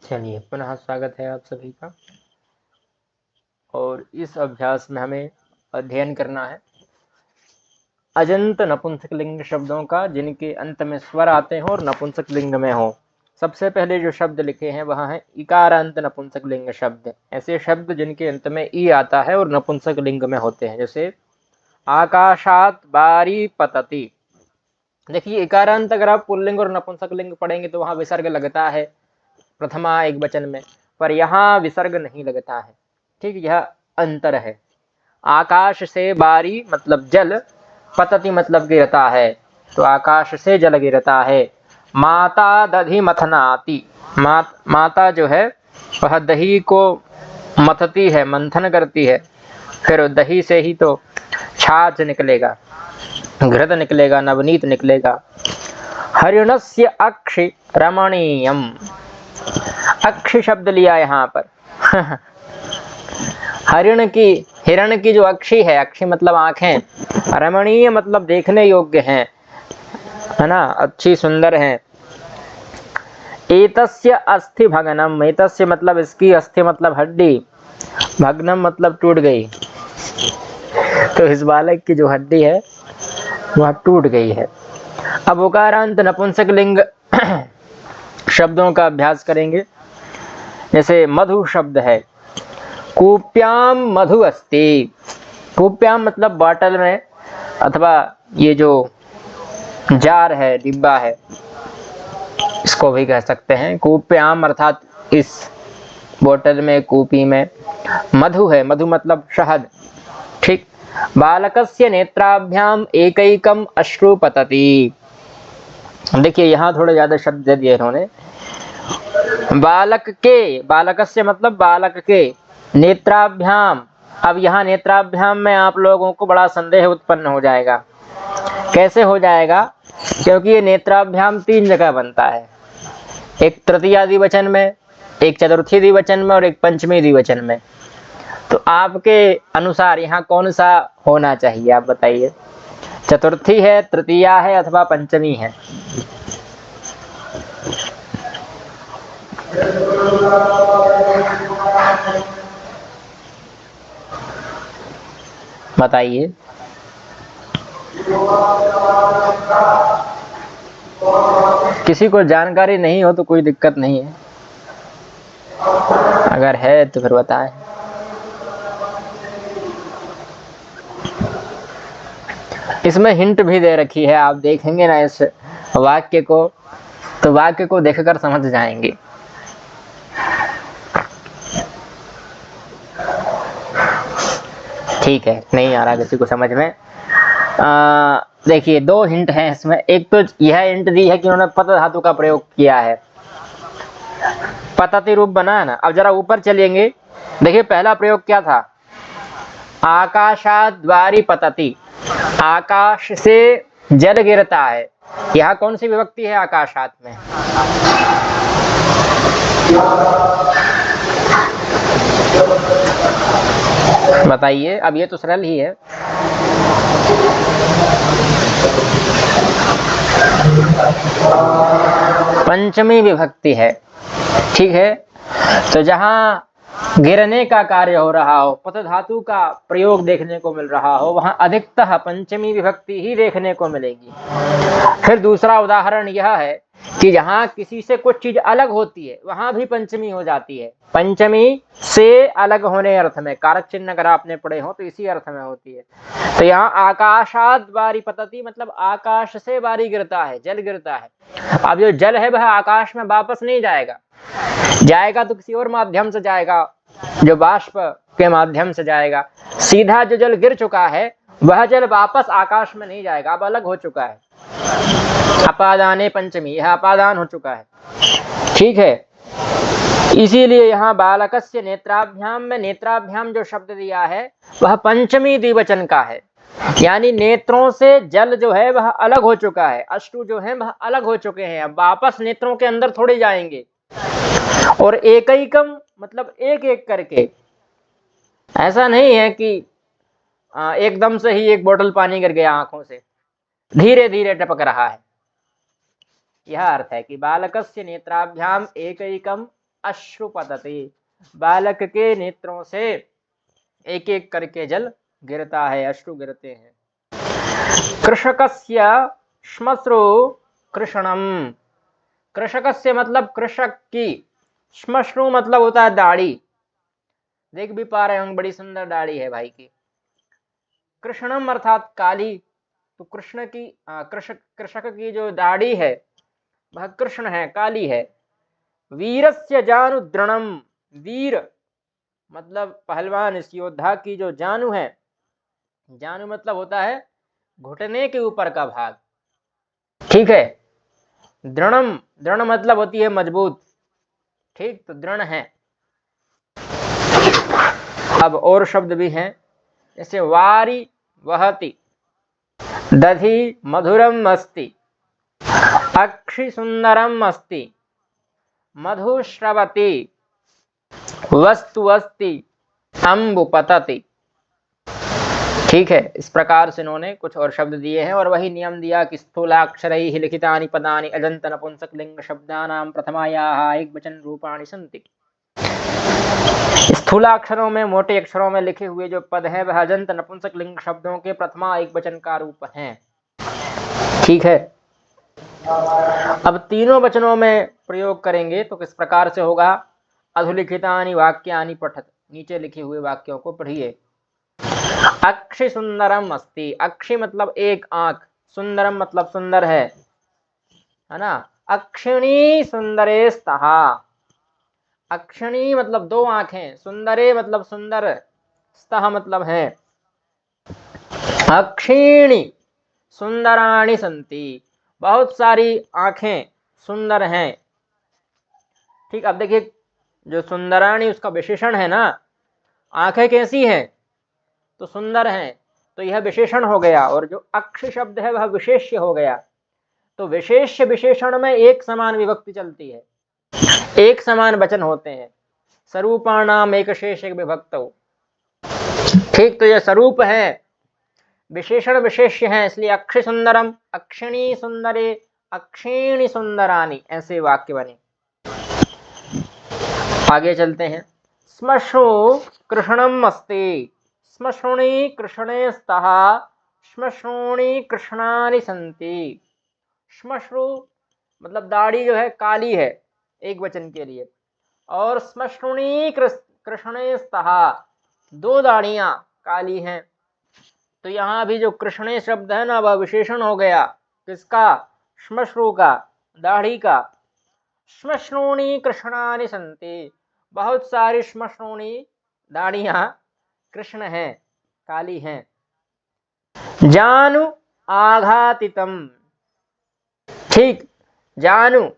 चलिए पुनः स्वागत है आप सभी का। और इस अभ्यास में हमें अध्ययन करना है अजंत नपुंसकलिंग शब्दों का जिनके अंत में स्वर आते हो और नपुंसकलिंग में हो। सबसे पहले जो शब्द लिखे हैं वह है इकारांत नपुंसकलिंग शब्द। ऐसे शब्द जिनके अंत में ई आता है और नपुंसकलिंग में होते हैं, जैसे आकाशात बारी पतति। देखिए, इकारांत अगर आप पुल्लिंग और नपुंसकलिंग पढ़ेंगे तो वहां विसर्ग लगता है प्रथमा एक वचन में, पर यहाँ विसर्ग नहीं लगता है। ठीक, यह अंतर है। आकाश से बारी मतलब जल, पतति मतलब गिरता है, तो आकाश से जल गिरता है। माता दधि मथनाति, माता जो है वह दही को मथती है, मंथन करती है, फिर दही से ही तो छाछ निकलेगा, घृत निकलेगा, नवनीत निकलेगा। हरिणस्य अक्षि रमणीयम, अक्षि शब्द लिया यहाँ पर हिरण की जो अक्षि है, अक्षि मतलब आंखें, रमणीय मतलब देखने योग्य हैं, है ना, अच्छी सुंदर हैं। एतस्य अस्थि भगनम, एतस्य मतलब इसकी, अस्थि मतलब हड्डी, भगनम मतलब टूट गई। तो इस बालक की जो हड्डी है वह टूट गई है। अब उकारांत नपुंसकलिंग शब्दों का अभ्यास करेंगे। जैसे मधु शब्द है, कूप्याम मधु अस्ति। कूप्याम मतलब बॉटल में, अथवा ये जो जार है, डिब्बा है, इसको भी कह सकते हैं कूप्याम, अर्थात इस बोतल में, कूपी में मधु है। मधु मतलब शहद। ठीक। बालकस्य नेत्राभ्याम एकैकम अश्रु पतति। देखिए, यहाँ थोड़े ज्यादा शब्द दे दिए इन्होंने। बालक के, बालकस्य मतलब बालक के, नेत्राभ्याम। अब यहाँ नेत्राभ्याम में आप लोगों को बड़ा संदेह उत्पन्न हो जाएगा। कैसे हो जाएगा? क्योंकि ये नेत्राभ्याम तीन जगह बनता है, एक तृतीया द्विवचन में, एक चतुर्थी द्विवचन में और एक पंचमी द्विवचन में। तो आपके अनुसार यहाँ कौन सा होना चाहिए, आप बताइए। चतुर्थी है, तृतीया है, अथवा पंचमी है? बताइए। किसी को जानकारी नहीं हो तो कोई दिक्कत नहीं है, अगर है तो फिर बताएं। इसमें हिंट भी दे रखी है, आप देखेंगे ना इस वाक्य को, तो वाक्य को देखकर समझ जाएंगे। ठीक है, नहीं आ रहा किसी को समझ में? देखिए, दो हिंट हैं इसमें। एक तो यह हिंट दी है कि उन्होंने पत धातु का प्रयोग किया है, पतति रूप बना है ना। अब जरा ऊपर चलेंगे, देखिए पहला प्रयोग क्या था, आकाशाद्वारी पतति, आकाश से जल गिरता है। यहाँ कौन सी विभक्ति है आकाशात में? बताइए। अब ये तो सरल ही है। पंचमी विभक्ति है। ठीक है, तो जहां गिरने का कार्य हो रहा हो, पत धातु का प्रयोग देखने को मिल रहा हो, वहां अधिकतः पंचमी विभक्ति ही देखने को मिलेगी। फिर दूसरा उदाहरण यह है कि जहां किसी से कुछ चीज अलग होती है वहां भी पंचमी हो जाती है। पंचमी से अलग होने अर्थ में, कारक चिन्ह अगर आपने पढ़े हो तो इसी अर्थ में होती है। तो यहाँ आकाशाद बारी पतति मतलब आकाश से बारी गिरता है, जल गिरता है। अब जो जल है वह आकाश में वापस नहीं जाएगा, जाएगा तो किसी और माध्यम से जाएगा, जो बाष्प के माध्यम से जाएगा। सीधा जो जल गिर चुका है वह जल वापस आकाश में नहीं जाएगा, अब अलग हो चुका है। अपादाने पंचमी, यह अपादान हो चुका है। ठीक है, इसीलिए यहाँ बालकस्य नेत्राभ्याम में नेत्राभ्याम जो शब्द दिया है वह पंचमी द्विवचन का है, यानी नेत्रों से जल जो है वह अलग हो चुका है, अश्रु जो है वह अलग हो चुके हैं, अब वापस नेत्रों के अंदर थोड़े जाएंगे। और एकैकम मतलब एक एक करके, ऐसा नहीं है कि एकदम से ही एक बोतल पानी गिर गया आंखों से, धीरे धीरे टपक रहा है। यह अर्थ है कि बालकस्य नेत्राभ्याम एकैकम अश्रु पतति, बालक के नेत्रों से एक एक करके जल गिरता है, अश्रु गिरते हैं। कृषकस्य श्मश्रु कृष्णम, कृषकस्य मतलब कृषक की, श्मश्रु मतलब होता है दाढ़ी, देख भी पा रहे होंगे बड़ी सुंदर दाढ़ी है भाई की। कृष्णम अर्थात काली, तो कृष्ण की कृषक की जो दाढ़ी है वह कृष्ण है, काली है। वीरस्य जानु दृणम, वीर मतलब पहलवान, इस योद्धा की जो जानु है, जानु मतलब होता है घुटने के ऊपर का भाग, ठीक है। दृणम, दृढ़ मतलब होती है मजबूत, ठीक, तो दृढ़ है। अब और शब्द भी हैं, जैसे वारी वहति, दधि मधुरम अस्ति, अक्षि सुंदरम अस्ति, मधु श्रवति, वस्तु अस्ति, अम्बु पतति, ठीक है। इस प्रकार से इन्होंने कुछ और शब्द दिए हैं और वही नियम दिया कि स्थूलाक्षरैः लिखितानि पदानि अजंत नपुंसक लिंग शब्दानां प्रथमायाः एकवचन रूपाणि सन्ति। स्थूलाक्षरों में, मोटे अक्षरों में लिखे हुए जो पद हैं वह अजंत नपुंसक लिंग शब्दों के प्रथमा एक वचन का रूप हैं, ठीक है। अब तीनों वचनों में प्रयोग करेंगे तो किस प्रकार से होगा। अधुलिखितानि वाक्यानि पठत, नीचे लिखे हुए वाक्यों को पढ़िए। अक्षि सुंदरम अस्ति, अक्षि मतलब एक आंख, सुंदरम मतलब सुंदर है ना। अक्षिणी सुंदरे स्तः, अक्षिणी मतलब दो आंखें, सुंदरे मतलब सुंदर, स्तः मतलब है। अक्षिणी सुंदराणि सन्ति, बहुत सारी आंखें सुंदर हैं, ठीक। अब देखिए जो सुंदराणी उसका विशेषण है ना, आंखें कैसी हैं तो सुंदर हैं, तो यह विशेषण हो गया, और जो अक्ष शब्द है वह विशेष्य हो गया। तो विशेष्य विशेषण में एक समान विभक्ति चलती है, एक समान वचन होते हैं। स्वरूपाणाम एक शेष एक विभक्त, ठीक। तो यह स्वरूप है, विशेषण विशेष्य है, इसलिए अक्षि सुंदरम, अक्षिणी सुंदरे, अक्षिणी सुंदरानी, ऐसे वाक्य बने। आगे चलते हैं। श्मश्रु कृष्णम अस्ति, श्मश्रुणी कृष्णे स्तः, श्मश्रूणि कृष्णानि सन्ति। श्मश्रु मतलब दाढ़ी जो है काली है, एक वचन के लिए, और श्मश्रुणी कृष्णे स्तः, दो दाढ़ियां काली हैं। तो यहाँ भी जो कृष्णे शब्द है ना वह विशेषण हो गया, किसका, श्मश्रु का, दाढ़ी का। श्मश्रूणि कृष्णानि सन्ति, बहुत सारी श्मश्रूणि दाढ़ियां कृष्ण हैं, काली हैं। जानु आघातितम, ठीक, जानु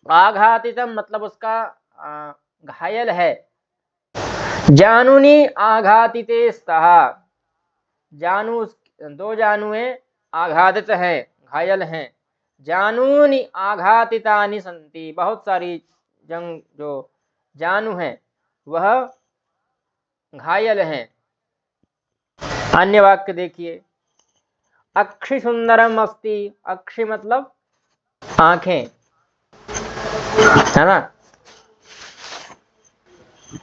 आघातितम मतलब उसका घायल है। जानुनी आघातिते स्तः, जानू दो जानुएं आघातित हैं, घायल हैं। जानूनि आघातितानि सन्ति, बहुत सारी जंग जो जानू हैं वह घायल हैं। अन्य वाक्य देखिए। अक्षि सुंदरम अस्ति, अक्षि मतलब आंखें, है ना,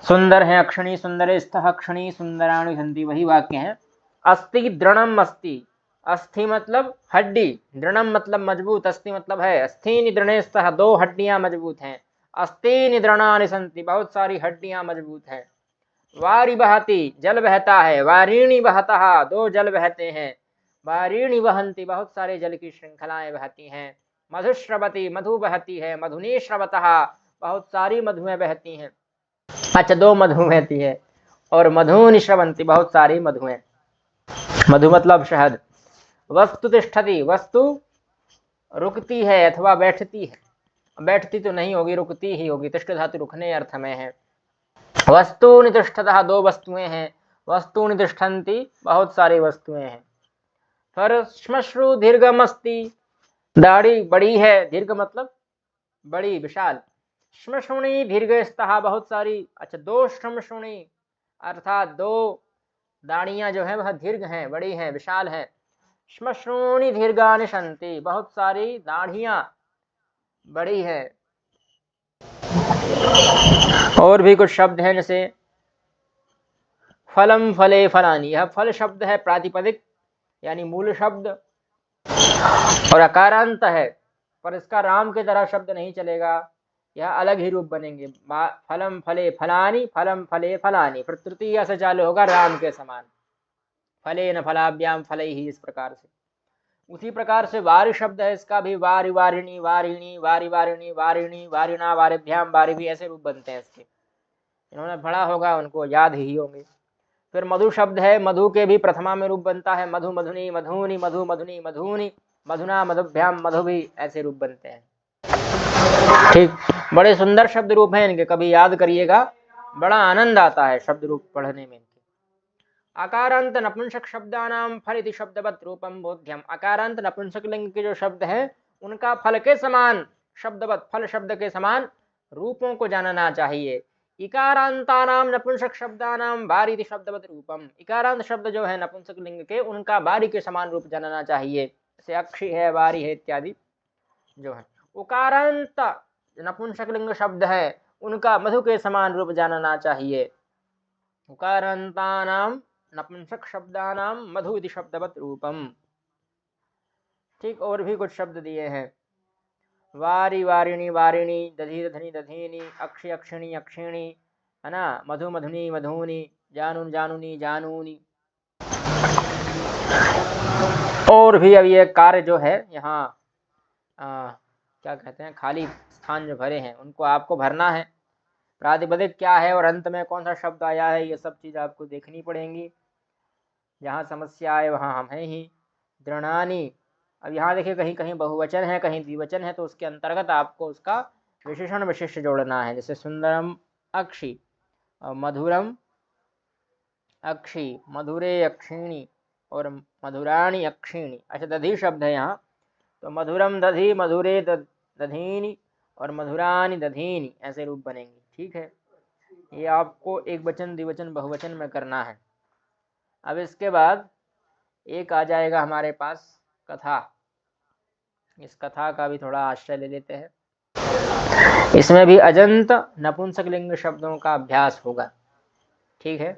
सुंदर है। अक्षिणी सुंदरे स्तः अक्षिणी सुंदराणि सन्ति, वही वाक्य है। अस्ति दृढ़म अस्ति, अस्थि मतलब हड्डी, दृढ़म मतलब मजबूत, अस्थि मतलब है। अस्थीनि दृढ़े स्तः, दो हड्डियां मजबूत हैं। अस्तीनि दृढ़ानि सन्ति, बहुत सारी हड्डियां मजबूत हैं। वारी बहती, जल बहता है। वारीणि बहतः, दो जल बहते हैं। वारीणि वहन्ति, बहुत सारे जल की श्रृंखलाएं बहती हैं। मधुश्रवति, मधु बहती है। मधुनी श्रवतः, बहुत सारी मधुएं बहती हैं। अच्छा, दो मधु बहती है। और मधुनि श्रवन्ति, बहुत सारी मधुएं, मधु मतलब शहद। वस्तु तिष्ठति, वस्तु रुकती है अथवा बैठती है, बैठती तो नहीं होगी, रुकती ही होगी, तिष्ठ धातु रुकने अर्थ में है। वस्तुनि तिष्ठतः, दो वस्तुएं हैं। वस्तुनि तिष्ठन्ति, बहुत सारी वस्तुएं हैं। फिर श्मश्रु दीर्घम अस्ति, दाढ़ी बड़ी है, दीर्घ मतलब बड़ी विशाल। श्मश्रुणि दीर्घस्तः, बहुत सारी, अच्छा दो श्मश्रुणि अर्थात दो दाढ़ियां जो है वह दीर्घ हैं, बड़ी हैं, विशाल हैं। श्मश्रूणि दीर्घानि सन्ति, बहुत सारी दाढ़ियां बड़ी हैं। और भी कुछ शब्द हैं, जैसे फलम फले फलानी, यह फल शब्द है प्रातिपदिक यानी मूल शब्द, और अकारांत है, पर इसका राम की तरह शब्द नहीं चलेगा, यह अलग ही रूप बनेंगे। फलम फले फलानी, फलम फले फलानी, फिर तृतीया से चालू होगा राम के समान, फले न फलाभ्याम फले ही, इस प्रकार से। उसी प्रकार से वारि शब्द है, इसका भी वारि वारिणी वारिणी, वारि वारिणी वारिणी, वारिणा वारिभ्याम वारिभी, ऐसे रूप बनते हैं इसके। इन्होंने पढ़ा होगा, उनको याद ही होंगे। फिर मधु शब्द है, मधु के भी प्रथमा में रूप बनता है, मधु मधुनी मधुनी, मधु मधुनी मधुनी, मधुना मधुभ्याम मधुभी, ऐसे रूप बनते हैं। ठीक, बड़े सुंदर शब्द रूप हैं इनके, कभी याद करिएगा, बड़ा आनंद आता है शब्द रूप पढ़ने में। अकारांत नपुंसक शब्दानाम फल इति शब्दवत रूपम बोध्यम, अकारांत नपुंसक लिंग के जो शब्द हैं उनका फल के समान, शब्दवत फल शब्द के समान रूपों को जानना चाहिए। इकारांतानाम नपुंसक शब्दानाम बारी इति शब्दवत रूपम, इकारांत शब्द जो है नपुंसक लिंग के, उनका बारी के समान रूप जानना चाहिए, जैसे अक्षी है, वारी है इत्यादि जो है। उकारांत नपुंसक लिंग शब्द है, उनका मधु के समान रूप जानना चाहिए। उकारांतानाम नपुंसक शब्दानाम मधु इति शब्दवत रूपम। ठीक, और भी कुछ शब्द दिए हैं, वारी वारिणी वारिणी, दधी दधनी दधीनी, अक्षी अक्षिणी अक्षिणी, है ना, मधु मधुनी मधुनी, जानून जानूनी जानूनी। और भी अब ये कार्य जो है यहाँ क्या कहते हैं, खाली स्थान जो भरे हैं उनको आपको भरना है। प्रातिपदिक क्या है और अंत में कौन सा शब्द आया है, ये सब चीज़ आपको देखनी पड़ेंगी। जहाँ समस्या आए वहाँ हम हैं ही। दृणानी, अब यहाँ देखिए कहीं कहीं बहुवचन है, कहीं द्विवचन है, तो उसके अंतर्गत आपको उसका विशेषण विशिष्ट जोड़ना है। जैसे सुंदरम अक्षी और मधुरम अक्षी, मधुरे अक्षिणी और मधुराणी अक्षिणी। अच्छा, दधी शब्द है यहाँ, तो मधुरम दधी, मधुरे दधीनी और मधुरानी दधीनी, ऐसे रूप बनेंगे। ठीक है, ये आपको एक वचन द्विवचन बहुवचन में करना है। अब इसके बाद एक आ जाएगा हमारे पास कथा। इस कथा का भी थोड़ा आश्रय ले लेते हैं। इसमें भी अजंत नपुंसक लिंग शब्दों का अभ्यास होगा। ठीक है,